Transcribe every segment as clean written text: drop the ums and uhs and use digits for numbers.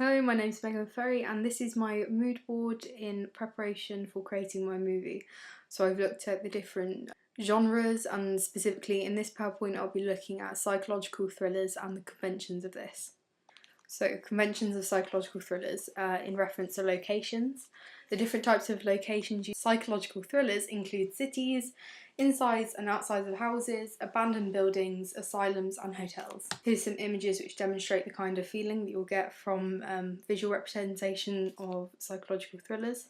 Hello, my name is Megan Ferry and this is my mood board in preparation for creating my movie. So I've looked at the different genres and specifically in this PowerPoint I'll be looking at psychological thrillers and the conventions of this. So conventions of psychological thrillers in reference to locations. The different types of locations used in psychological thrillers include cities, insides and outsides of houses, abandoned buildings, asylums and hotels. Here's some images which demonstrate the kind of feeling that you'll get from visual representation of psychological thrillers.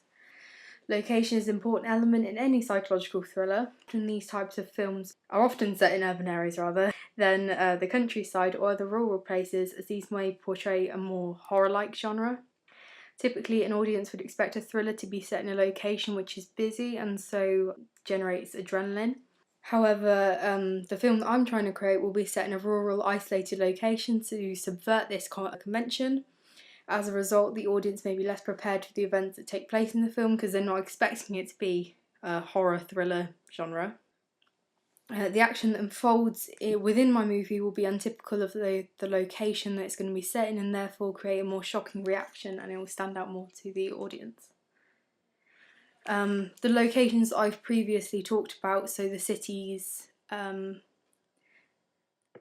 Location is an important element in any psychological thriller, and these types of films are often set in urban areas rather than the countryside or other rural places, as these may portray a more horror-like genre. Typically an audience would expect a thriller to be set in a location which is busy and so generates adrenaline. However, the film that I'm trying to create will be set in a rural, isolated location to subvert this convention. As a result, the audience may be less prepared for the events that take place in the film because they're not expecting it to be a horror thriller genre. The action that unfolds within my movie will be untypical of the location that it's going to be set in and therefore create a more shocking reaction and it will stand out more to the audience. The locations I've previously talked about, so the cities,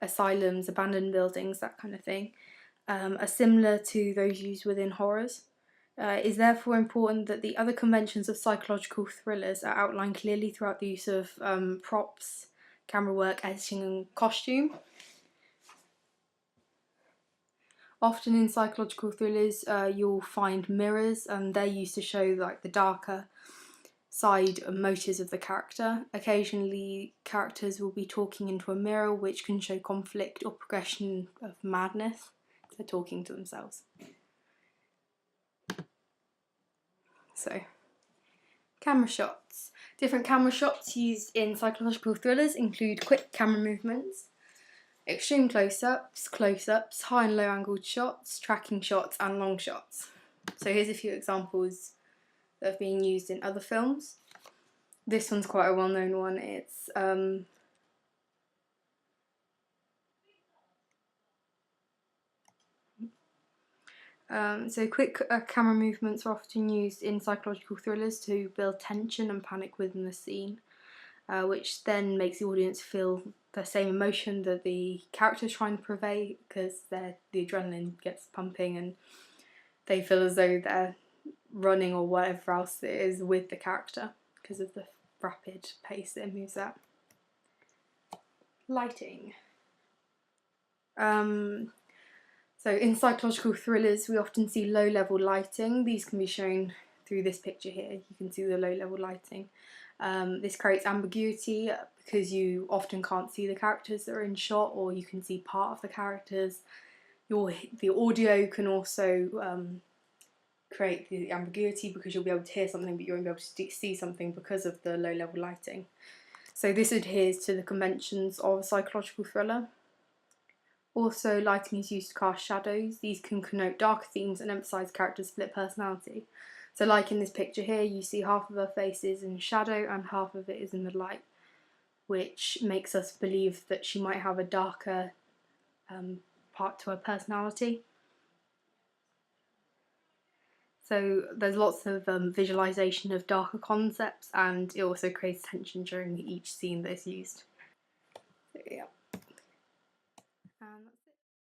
asylums, abandoned buildings, that kind of thing, are similar to those used within horrors. It is therefore important that the other conventions of psychological thrillers are outlined clearly throughout the use of props, camera work, editing and costume. Often in psychological thrillers you'll find mirrors and they're used to show like the darker side and motives of the character. Occasionally characters will be talking into a mirror which can show conflict or progression of madness. They're talking to themselves. So, camera shots. Different camera shots used in psychological thrillers include quick camera movements, extreme close-ups, high and low angled shots, tracking shots and long shots. So here's a few examples that have been used in other films. This one's quite a well-known one. It's so quick camera movements are often used in psychological thrillers to build tension and panic within the scene, which then makes the audience feel the same emotion that the character is trying to convey because the adrenaline gets pumping and they feel as though they're running or whatever else it is with the character because of the rapid pace that it moves at. Lighting. So in psychological thrillers we often see low-level lighting. These can be shown through this picture here. You can see the low-level lighting. This creates ambiguity because you often can't see the characters that are in shot, or you can see part of the characters. The audio can also create the ambiguity because you'll be able to hear something but you won't be able to see something because of the low-level lighting. So this adheres to the conventions of a psychological thriller. Also, lighting is used to cast shadows. These can connote darker themes and emphasise characters' split personality. So like in this picture here, you see half of her face is in shadow and half of it is in the light, which makes us believe that she might have a darker part to her personality. So there's lots of visualisation of darker concepts and it also creates tension during each scene that is used. So yeah.